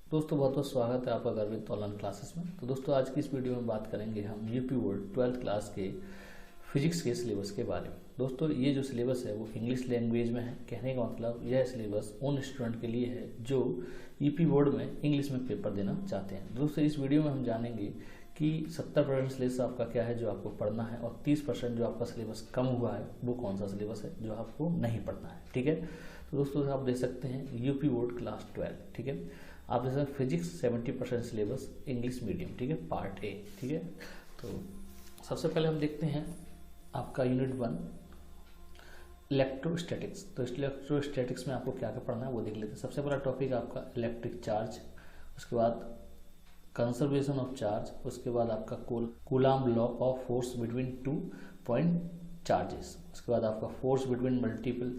दोस्तों बहुत बहुत स्वागत है आपका गर्वित ऑनलाइन क्लासेस में। तो दोस्तों आज की इस वीडियो में बात करेंगे हम यूपी बोर्ड 12th क्लास के फिजिक्स के सिलेबस के बारे में। दोस्तों ये जो सिलेबस है वो इंग्लिश लैंग्वेज में है। कहने का मतलब यह सिलेबस उन स्टूडेंट के लिए है जो यूपी बोर्ड में इंग्लिश में पेपर देना चाहते हैं। दोस्तों इस वीडियो में हम जानेंगे कि 70% सिलेबस आपका क्या है जो आपको पढ़ना है और 30% जो आपका सिलेबस कम हुआ है वो कौन सा सिलेबस है जो आपको नहीं पढ़ना है। ठीक है, तो दोस्तों आप देख सकते हैं यूपी बोर्ड क्लास 12। ठीक है, आप देख सकते हैं फिजिक्स 70% सिलेबस इंग्लिश मीडियम। ठीक है, पार्ट ए। ठीक है, तो सबसे पहले हम देखते हैं आपका यूनिट 1 इलेक्ट्रोस्टैटिक्स। तो इलेक्ट्रोस्टैटिक्स में आपको क्या क्या पढ़ना है वो देख लेते हैं। सबसे पहला टॉपिक आपका इलेक्ट्रिक चार्ज, उसके बाद कंजर्वेशन ऑफ चार्ज, उसके बाद आपका coulomb law of force between 2 point charges, उसके बाद आपका फोर्स बिटवीन मल्टीपल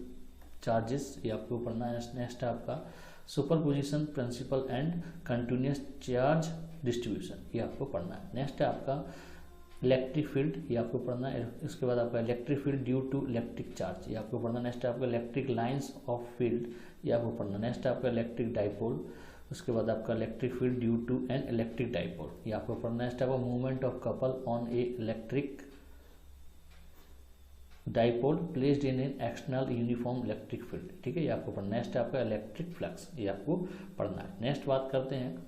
चार्जेस ये आपको पढ़ना है। नेक्स्ट है आपका superposition principle and continuous charge distribution ये आपको पढ़ना है। नेक्स्ट है आपका इलेक्ट्रिक फील्ड ये आपको पढ़ना है। उसके बाद आपका electric field due to electric charge ये आपको पढ़ना है। नेक्स्ट है आपका इलेक्ट्रिक लाइंस ऑफ फील्ड ये आपको पढ़ना है। नेक्स्ट है आपका इलेक्ट्रिक डाइपोल, उसके बाद आपका electric field due to an electric dipole ये आपको पढ़ना है। नेक्स्ट आपका movement of couple on a electric dipole placed in an external uniform electric field. ठीक है, ये आपको पढ़ना है। नेक्स्ट आपका इलेक्ट्रिक फ्लक्स ये आपको पढ़ना है। नेक्स्ट बात करते हैं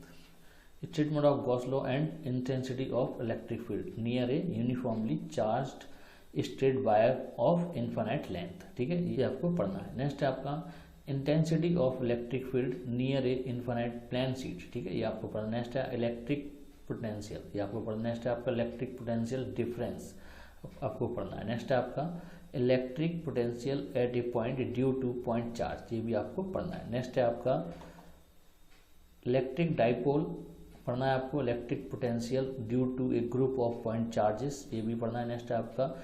treatment of Gauss law and intensity of electric field near a uniformly charged straight wire of infinite length. ठीक है, ये आपको पढ़ना है। नेक्स्ट है आपका intensity of electric field near a infinite plane sheet. ठीक है, ये आपको पढ़ना है। नेक्स्ट है इलेक्ट्रिक पोटेंशियल ये आपको पढ़ना है। नेक्स्ट है आपका इलेक्ट्रिक पोटेंशियल डिफरेंस आपको पढ़ना है। नेक्स्ट है आपका electric potential at A point due two point charge ये भी आपको पढ़ना है। नेक्स्ट है आपका इलेक्ट्रिक डाइपोल पढ़ना है आपको। Electric potential due to a group of point charges ये भी पढ़ना है। नेक्स्ट है आपका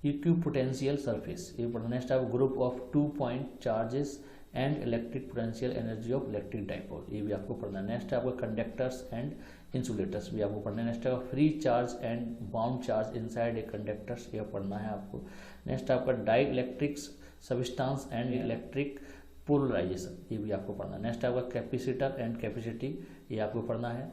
इक्विपोटेंशियल सरफेस ये पढ़ना है। नेक्स्ट है group of 2 point charges and electric potential energy of electric dipole ये भी आपको पढ़ना है। नेक्स्ट है आपका कंडक्टर्स एंड इंसुलेटर्स भी आपको पढ़ना है। नेक्स्ट है free charge and bound charge inside a conductors ये पढ़ना है आपको। नेक्स्ट आपका dielectric substance and electric polarisation ये भी आपको पढ़ना है। नेक्स्ट आपका कैपेसिटर एंड कैपेसिटी ये आपको पढ़ना है।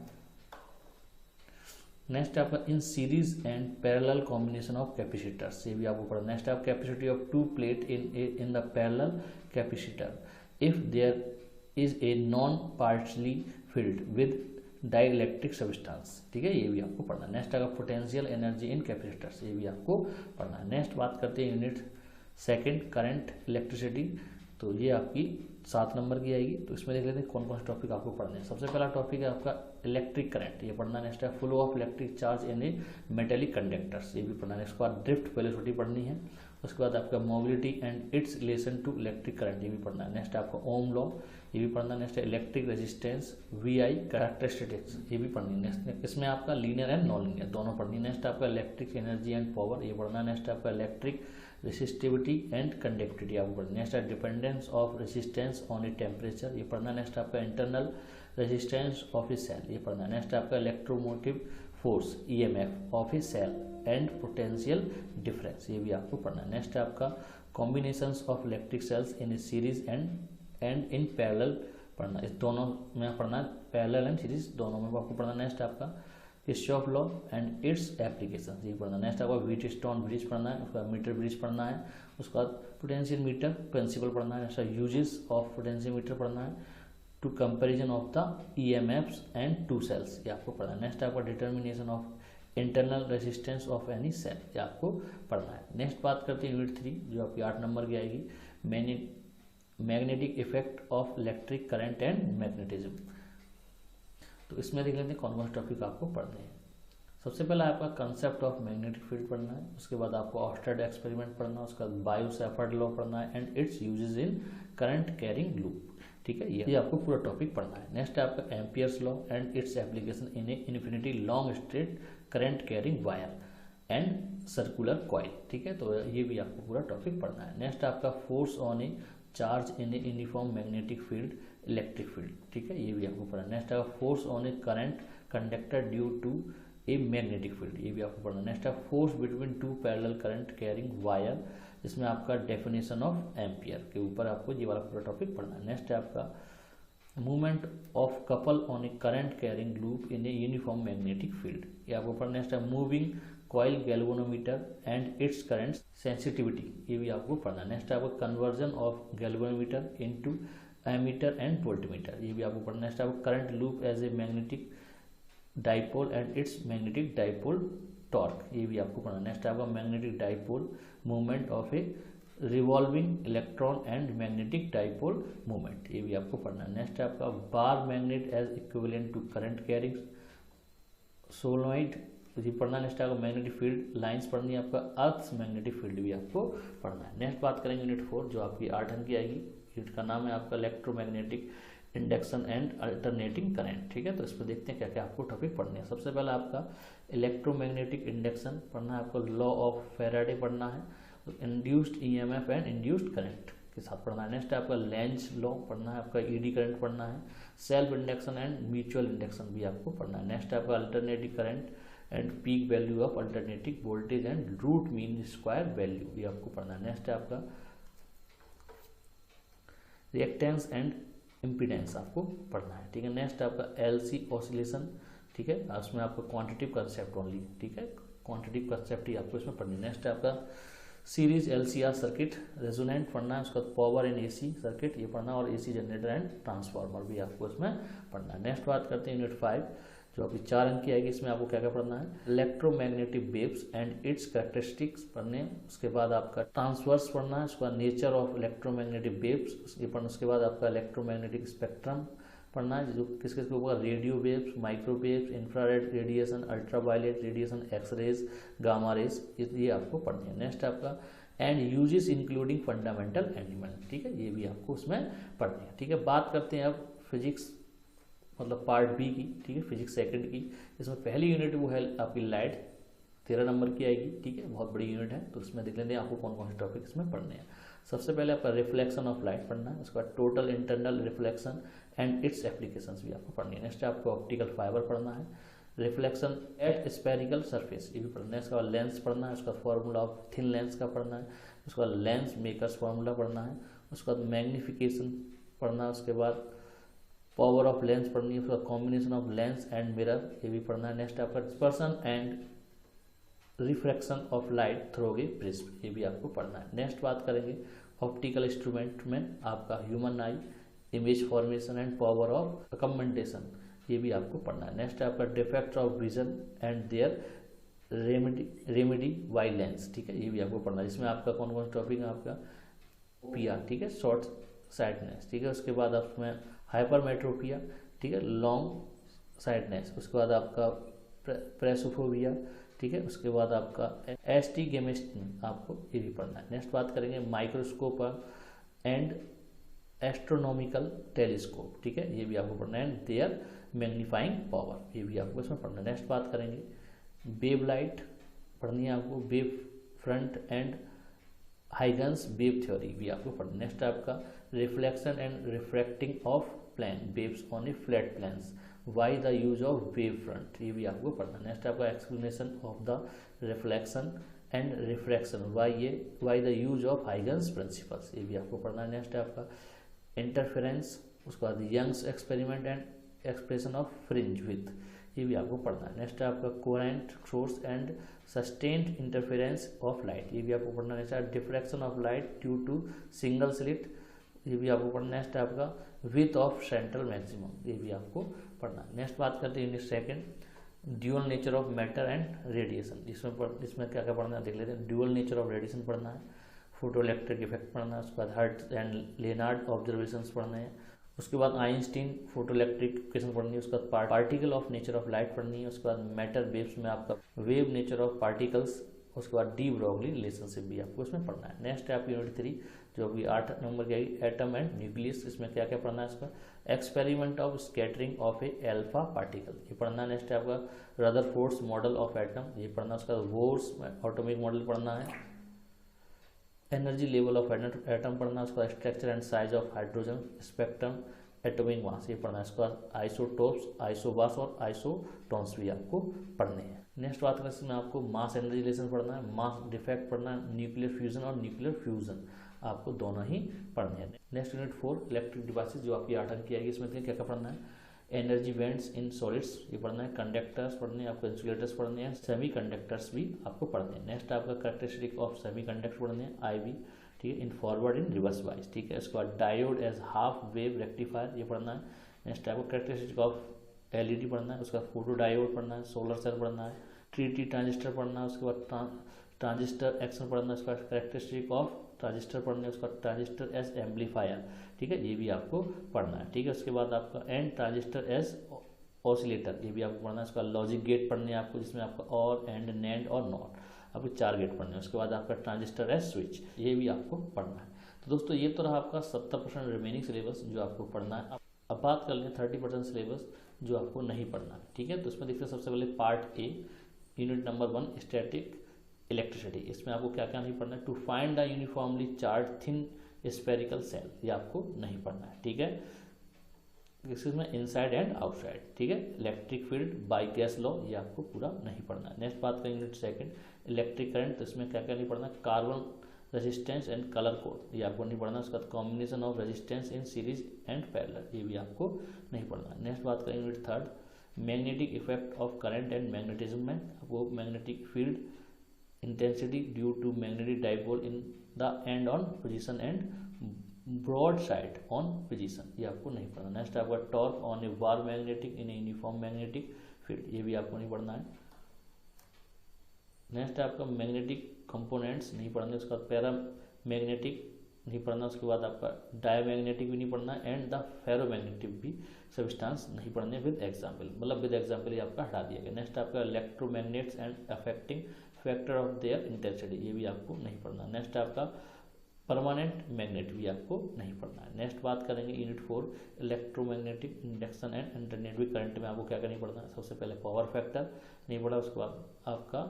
नेक्स्ट आपका in series and parallel combination of capacitors ये भी आपको पढ़ना है। नेक्स्ट आप capacity of 2 plate in the parallel capacitor if there is a non partially filled with dielectric substance. ठीक है, ये भी आपको पढ़ना है। नेक्स्ट आपका पोटेंशियल एनर्जी इन कैपेसिटर्स ये भी आपको पढ़ना है। नेक्स्ट बात करते हैं यूनिट 2 करंट इलेक्ट्रिसिटी। तो ये आपकी 7 नंबर की आएगी। तो इसमें देख लेते हैं कौन कौन से टॉपिक आपको पढ़ने हैं। सबसे पहला टॉपिक है आपका इलेक्ट्रिक करंट ये पढ़ना है। नेक्स्ट है flow of electric charge in A metallic conductors ये भी पढ़ना है। उसके बाद ड्रिफ्ट वेलोसिटी पढ़नी है। उसके बाद आपका mobility and its relation to electric current ये भी पढ़ना है। नेक्स्ट आपका ओम लॉ ये भी पढ़ना है। Next electric resistance VI characteristics ये भी पढ़नी है। नेक्स्ट इसमें आपका लीनियर एंड नॉन लीनियर दोनों पढ़नी है। नेक्स्ट आपका इलेक्ट्रिक एनर्जी एंड पावर ये पढ़ना है। नेक्स्ट आपका इलेक्ट्रिक रेसिस्टिविटी एंड कंडक्टिविटी आपको पढ़ना है। नेक्स्ट है dependence of resistance on a temperature ये पढ़ना है। नेक्स्ट आपका internal resistance of a cell ये पढ़ना है। नेक्स्ट आपका electromotive force EMF of a cell and potential difference ये भी आपको पढ़ना है। नेक्स्ट आपका combinations of electric cells in a series and in parallel पढ़ना है। इस दोनों में पढ़ना है, पैरेलल एंड सीरीज दोनों में आपको पढ़ना है। नेक्स्ट आपका Kirchhoff law and its application ये पढ़ना है। नेक्स्ट आपका व्हीटस्टोन ब्रिज पढ़ना है। उसका मीटर ब्रिज पढ़ना है। उसके बाद पोटेंशियल मीटर प्रिंसिपल पढ़ना है। Next uses of potential meter पढ़ना है। To comparison of the EMFs and 2 cells ये आपको पढ़ना है। नेक्स्ट आपका determination of internal resistance of any cell ये आपको पढ़ना है। नेक्स्ट बात करते हैं यूनिट 3 जो आपकी 8 नंबर की आएगी magnetic effect of electric current and magnetism. तो इसमें देख लेते हैं कौन कौन से टॉपिक आपको पढ़ने हैं। सबसे पहला आपका कंसेप्ट ऑफ मैग्नेटिक फील्ड पढ़ना है। उसके बाद आपको ऑस्टेड एक्सपेरिमेंट पढ़ना है। उसके बाद बायो-सैफर्ड लॉ पढ़ना है and it's uses in current carrying loop. ठीक है, ये आपको पूरा टॉपिक पढ़ना है। नेक्स्ट है आपका Ampere's law and its application in A infinity long straight current carrying wire and circular coil. ठीक है, तो ये भी आपको पूरा टॉपिक पढ़ना है। नेक्स्ट आपका force on a charge in a uniform magnetic field electric field. ठीक है, ये भी आपको पढ़ना है। नेक्स्ट आपका force on a current conductor due to a magnetic field ये भी आपको पढ़ना है। नेक्स्ट है force between 2 parallel current carrying wire इसमें आपका डेफिनेशन ऑफ एम्पियर के ऊपर आपको ये वाला पूरा टॉपिक पढ़ना है। नेक्स्ट है आपका movement of couple on a current carrying loop in a uniform magnetic field, ये आपको पढ़ना है। Moving coil galvanometer and its current sensitivity, ये भी आपको पढ़ना है। नेक्स्ट आपको conversion of galvanometer into ammeter and voltmeter, ये भी आपको पढ़ना है। नेक्स्ट आपको current loop as a magnetic dipole and its magnetic dipole torque, ये भी आपको पढ़ना है। नेक्स्ट आपका magnetic dipole movement of a revolving electron and magnetic dipole movement, ये भी आपको पढ़ना है। नेक्स्ट आपका bar magnet as equivalent to current carrying solenoid, ये पढ़ना है। नेक्स्ट आपको मैग्नेटिक फील्ड लाइंस पढ़नी है, आपका अर्थ मैग्नेटिक फील्ड भी आपको पढ़ना है। नेक्स्ट बात करेंगे यूनिट 4 जो आपकी 8 अंक की आएगी। यूनिट का नाम है आपका electromagnetic induction and alternating current, ठीक है। तो इस पर देखते हैं क्या क्या आपको टॉपिक पढ़ने हैं। सबसे पहले आपका इलेक्ट्रोमैग्नेटिक इंडक्शन पढ़ना है, आपको लॉ ऑफ फैराडे पढ़ना है, induced EMF and induced current के साथ पढ़ना है। नेक्स्ट आपका लेंज लॉ पढ़ना है, आपका ईडी करंट पढ़ना है, self induction and mutual induction भी आपको पढ़ना है। नेक्स्ट आपका alternative current and peak value of alternative voltage and root mean square value भी आपको पढ़ना है। नेक्स्ट आपका रिएक्टेंस एंड इम्पीडेंस आपको पढ़ना है, ठीक है। नेक्स्ट आपका एलसी ऑसिलेशन, ठीक है, उसमें आपको क्वांटिटिव कंसेप्ट ओनली, ठीक है, क्वांटिटिव कंसेप्ट ही आपको इसमें पढ़नी है। नेक्स्ट आपका सीरीज एलसीआर सर्किट रेजोनेंट पढ़ना है, उसका पावर इन एसी सर्किट ये पढ़ना है, और एसी जनरेटर एंड ट्रांसफार्मर भी आपको इसमें पढ़ना है। नेक्स्ट बात करते हैं यूनिट 5 जो अभी 4 अंक की आएगी। इसमें आपको क्या क्या पढ़ना है, electromagnetic waves and it's characteristics पढ़ने हैं। उसके बाद आपका ट्रांसवर्स पढ़ना है, उसके बाद नेचर ऑफ इलेक्ट्रोमैग्नेटिक वेव्स ये पढ़ना। उसके बाद आपका इलेक्ट्रोमैग्नेटिक स्पेक्ट्रम पढ़ना है, जो किसके ऊपर radio waves, microwaves, infrared radiation, ultraviolet radiation, x rays, gamma rays, ये आपको पढ़नी है। नेक्स्ट आपका and uses including fundamental animal, ठीक है, ये भी आपको उसमें पढ़नी है, ठीक है। बात करते हैं अब फिजिक्स मतलब पार्ट बी की, ठीक है, फिजिक्स सेकंड की। इसमें पहली यूनिट वो है आपकी लाइट, 13 नंबर की आएगी, ठीक है, बहुत बड़ी यूनिट है। तो इसमें देख लेते हैं आपको कौन कौन से टॉपिक इसमें पढ़ने हैं। सबसे पहले आपका रिफ्लेक्शन ऑफ लाइट पढ़ना है, उसके बाद total internal reflection and it's applications भी आपको पढ़नी है। नेक्स्ट आपको ऑप्टिकल फाइबर पढ़ना है, रिफ्लेक्शन एट स्फेरिकल सरफेस ये भी पढ़ना है। उसके बाद लेंस पढ़ना है, उसका फॉर्मूला ऑफ थिन लेंस का पढ़ना है, उसके बाद लेंस मेकर्स फॉर्मूला पढ़ना है, उसके बाद मैग्निफिकेशन पढ़ना है, उसके बाद पावर ऑफ लेंस पढ़नी है, उसका combination of lens and mirror ये भी पढ़ना है। नेक्स्ट आपका dispersion and refraction of light through a prism ये भी आपको पढ़ना है। नेक्स्ट बात करेंगे ऑप्टिकल इंस्ट्रूमेंट में आपका human eye, image formation and power of accommodation ये भी आपको पढ़ना है। नेक्स्ट आपका defect of vision and their remedy by lens, ठीक है, ये भी आपको पढ़ना है। इसमें आपका कौन कौन टॉपिक है, आपका पीआर, ठीक है, शॉर्ट साइटनेस, ठीक है, उसके बाद उसमें हाइपरमेट्रोपिया, ठीक है, लॉन्ग साइटनेस, उसके बाद आपका प्रेसोफोबिया, ठीक है, उसके बाद आपका एस्टिगमेस्टिन आपको ये भी पढ़ना है। नेक्स्ट बात करेंगे माइक्रोस्कोप एंड एस्ट्रोनॉमिकल टेलीस्कोप, ठीक है, ये भी आपको पढ़ना है, देयर मैग्नीफाइंग पावर ये भी आपको इसमें पढ़ना है। नेक्स्ट बात करेंगे वेव लाइट पढ़नी है आपको, wave front and Huygens wave theory भी आपको पढ़ना है। नेक्स्ट आपका reflection and refracting of plane waves on a flat planes, via the use of wave front ये भी आपको पढ़ना है। नेक्स्ट आपका explanation of the reflection and refraction, via the use of Huygens principles ये भी आपको पढ़ना है। नेक्स्ट आपका इंटरफेरेंस, उसके बाद Young's experiment and expression of fringe with ये भी आपको पढ़ना है। नेक्स्ट आपका coherent source and sustained interference of light ये भी आपको पढ़ना है। Next diffraction of light due to single slit ये भी आपको पढ़ना है। नेक्स्ट आपका विथ ऑफ सेंट्रल मैक्सिमम ये भी आपको पढ़ना है। नेक्स्ट बात करते हैं unit second dual nature of matter and radiation, इसमें क्या क्या पढ़ना है देख लेते हैं। ड्यूअल नेचर ऑफ रेडिएशन पढ़ना है, फोटो इलेक्ट्रिक इफेक्ट पढ़ना है, उसके बाद हर्ट्ज एंड लेनार्ड ऑब्जर्वेशंस पढ़ने हैं, उसके बाद आइंस्टीन फोटो इलेक्ट्रिफिकेशन पढ़नी है, उसके बाद particle of nature of light पढ़नी है, उसके बाद मैटर वेव्स में आपका वेव नेचर ऑफ पार्टिकल्स, उसके बाद डी ब्रॉगली रिलेशनशिप भी आपको इसमें पढ़ना है। नेक्स्ट है आपकी यूनिट 3 जो भी 8 नंबर की आएगी, एटम एंड न्यूक्लियस, इसमें क्या क्या पढ़ना है इसका, experiment of scattering of A alpha particle ये पढ़ना है। नेक्स्ट है आपका रदरफोर्ड्स मॉडल ऑफ एटम ये पढ़ना है, उसका बोर्स एटॉमिक मॉडल पढ़ना है, एनर्जी लेवल ऑफ एटम पढ़ना है, उसका structure and size of hydrogen spectrum, atomic mass ये पढ़ना है, इसका आइसोटोप्स, आइसोबास और आइसोटोन्स भी आपको पढ़ने हैं। नेक्स्ट बात करते हैं आपको मास एनर्जी रिलेशन पढ़ना है, मास डिफेक्ट पढ़ना है, न्यूक्लियर फ्यूजन और न्यूक्लियर फ्यूजन आपको दोनों ही पढ़ने हैं। नेक्स्ट यूनिट 4 इलेक्ट्रिक डिवाइसेस, जो आपकी 8 अंक की आएगी। इसमें क्या क्या पढ़ना है? एनर्जी बैंड्स इन सॉलिड्स ये पढ़ना है, कंडक्टर्स पढ़ने हैं आपको, इंसुलेटर्स पढ़ने हैं, सेमी कंडक्टर्स भी आपको पढ़ने हैं। नेक्स्ट आपका कैरेक्टरिस्टिक ऑफ सेमी कंडक्टर पढ़ने हैं, IV, ठीक है, in forward in reverse wise, ठीक है। उसके बाद diode as half wave rectifier ये पढ़ना है। नेक्स्ट आपको कैरेक्टरिस्टिक ऑफ LED पढ़ना है, उसका फोटो डायोड पढ़ना है, सोलर सेल पढ़ना है, TT ट्रांजिस्टर पढ़ना है, उसके बाद ट्रांजिस्टर एक्शन पढ़ना है, उसका कैरेक्टरिस्टिक ऑफ ट्रांजिस्टर पढ़ना है, उसका ट्रांजिस्टर एज एम्पलीफायर, ठीक है, ये भी आपको पढ़ना है, ठीक है। उसके बाद आपका एंड ट्रांजिस्टर एज ऑसिलेटर ये भी आपको पढ़ना है। उसका लॉजिक गेट पढ़ने हैं आपको, जिसमें आपका और एंड नैंड और नॉट आपको 4 गेट पढ़ने हैं। उसके बाद आपका ट्रांजिस्टर एज स्विच ये भी आपको पढ़ना है। तो दोस्तों ये तो रहा आपका 70% रिमेनिंग सिलेबस जो आपको पढ़ना है। अब बात कर लें 30% सिलेबस जो आपको नहीं पढ़ना है, ठीक है। तो इसमें देखते हैं सबसे पहले part A, unit number 1 static electricity. इसमें आपको क्या क्या नहीं पढ़ना है? To find the uniformly charged thin spherical shell ये आपको नहीं पढ़ना है, ठीक है। इसमें इनसाइड एंड आउटसाइड, ठीक है। Electric field by Gauss law ये आपको पूरा नहीं पढ़ना है। नेक्स्ट बात करें यूनिट 2 इलेक्ट्रिक करंट, तो इसमें क्या क्या नहीं पढ़ना? Carbon resistance and colour code ये आपको नहीं पढ़ना। उसका combination of resistance in series and parallel ये भी आपको नहीं पढ़ना। नेक्स्ट बात करें unit 3 magnetic effect of current and magnetism में आपको magnetic field intensity due to magnetic dipole in the end on position and broad side on position ये आपको नहीं पढ़ना। नेक्स्ट आपका torque on A bar magnetic in uniform magnetic field ये भी आपको नहीं पढ़ना है। नेक्स्ट आपका मैग्नेटिक कंपोनेंट्स नहीं पढ़ना, उसका पैरा मैग्नेटिक नहीं पढ़ना। उसके बाद आपका डायमैग्नेटिक भी नहीं पढ़ना एंड द फेरोमैग्नेटिक भी सब्सटेंस नहीं पढ़ने विद एग्जाम्पल, मतलब विद एग्जाम्पल ये आपका हटा दिया गया। नेक्स्ट आपका electromagnets and affecting factor of their intensity ये भी आपको नहीं पढ़ना। नेक्स्ट आपका परमानेंट मैग्नेट भी आपको नहीं पढ़ना है। नेक्स्ट बात करेंगे unit 4 electromagnetic induction and alternative current में आपको क्या क्या नहीं पढ़ना है? सबसे पहले पावर फैक्टर नहीं पढ़ा, उसके बाद आपका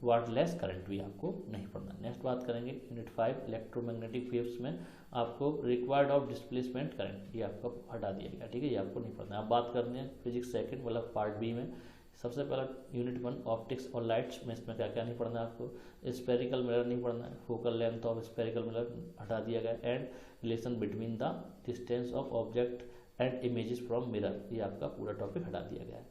वाटलेस करंट भी आपको नहीं पढ़ना। नेक्स्ट बात करेंगे यूनिट 5 इलेक्ट्रोमैग्नेटिक वेव्स में आपको रिक्वायर्ड ऑफ डिस्प्लेसमेंट करंट ये आपको हटा दिया गया, ठीक है, ये आपको नहीं पढ़ना। अब बात करनी है फिजिक्स 2 मतलब पार्ट B में सबसे पहला यूनिट 1 ऑप्टिक्स और लाइट्स में इसमें क्या क्या नहीं पढ़ना है आपको? स्पेरिकल मिरर नहीं पढ़ना है, focal length of spherical mirror हटा दिया गया and relation between the distance of object and images from mirror ये आपका पूरा टॉपिक हटा दिया गया है।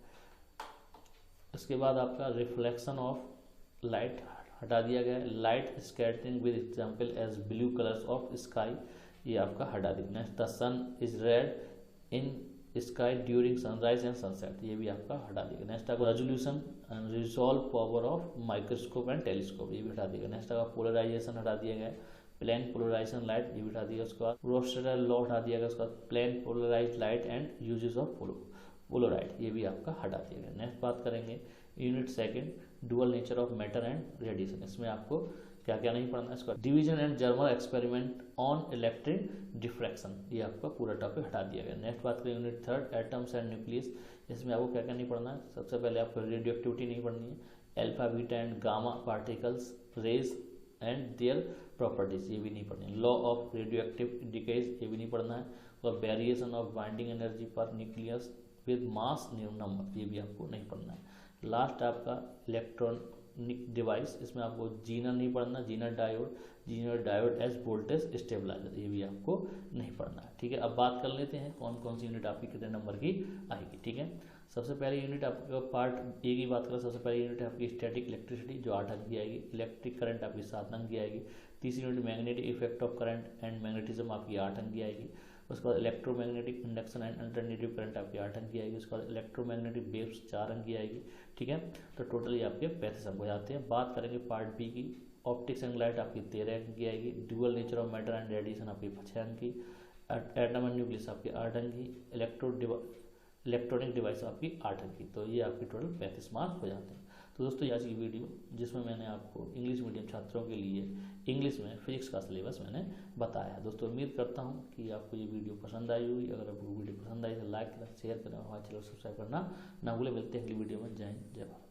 इसके बाद आपका रिफ्लेक्शन ऑफ लाइट हटा दिया गया है, light scattering with example as blue colours of sky ये आपका हटा दिया। Next the sun is red in sky during sunrise and sunset ये भी आपका हटा देगा। नेक्स्ट आपका resolution and resolve power of microscope and telescope ये भी हटा देगा। नेक्स्ट आपका पोलराइजेशन हटा दिया गया, प्लेन पोलराइजेशन लाइट ये भी हटा दिया। उसके बाद रोस्टर लॉ हटा दिया गया, उसके बाद plane polarise light and uses of polaroid ये भी आपका हटा दिया गया। नेक्स्ट बात करेंगे unit 2 dual nature of matter and radiation, इसमें आपको क्या क्या नहीं पढ़ना है? इसका Davisson and Germer experiment on electric diffraction ये आपका पूरा टॉपिक हटा दिया गया। नेक्स्ट बात करें यूनिट 3 एटम्स एंड न्यूक्लियस, इसमें आपको क्या क्या नहीं पढ़ना है? सबसे पहले आपको रेडियो एक्टिविटी नहीं पढ़नी है, alpha beta and gamma particles rays and their properties ये भी नहीं पढ़नी है, law of radioactive decays ये भी नहीं पढ़ना है, और वेरिएशन ऑफ बाइंडिंग एनर्जी पर न्यूक्लियस विद मास नंबर ये भी आपको नहीं पढ़ना है। लास्ट आपका इलेक्ट्रॉनिक डिवाइस, इसमें आपको जीनर नहीं पढ़ना, Zener diode as voltage stabiliser ये भी आपको नहीं पढ़ना है, ठीक है। अब बात कर लेते हैं कौन कौन सी यूनिट आपकी कितने नंबर की आएगी, ठीक है। सबसे पहले यूनिट आपका पार्ट A की बात करें, सबसे पहले यूनिट है आपकी स्टैटिक इलेक्ट्रिसिटी जो 8 अंक की आएगी, इलेक्ट्रिक करंट आपकी 7 अंक की आएगी। तीसरी unit magnetic effect of current and magnetism आपकी 8 अंक की आएगी। उसके बाद electromagnetic induction and alternative current आपकी 8 अंक की आएगी। उसके बाद इलेक्ट्रोमैग्नेटिक वेव्स 4 अंक की आएगी, ठीक है। तो टोटली आपके 35 अंक हो जाते हैं। बात करेंगे पार्ट B की, ऑप्टिक्स एंड लाइट आपकी 13 अंक की आएगी, dual nature of matter and radiation आपकी 6 अंक की, एटम एंड न्यूक्लियस आपकी 8 अंक की, इलेक्ट्रॉनिक डिवाइस आपकी 8 अंक की। तो ये आपके टोटल 35 मार्क्स हो जाते हैं। तो दोस्तों आज की वीडियो जिसमें मैंने आपको इंग्लिश मीडियम छात्रों के लिए इंग्लिश में फिजिक्स का सिलेबस मैंने बताया है। दोस्तों उम्मीद करता हूँ कि आपको ये वीडियो पसंद आई होगी। अगर आपको वीडियो पसंद आई तो लाइक करें, शेयर करें, हमारे चैनल सब्सक्राइब करना ना भूलें। मिलते हैं अगली वीडियो में। जय हिंद, जय भारत।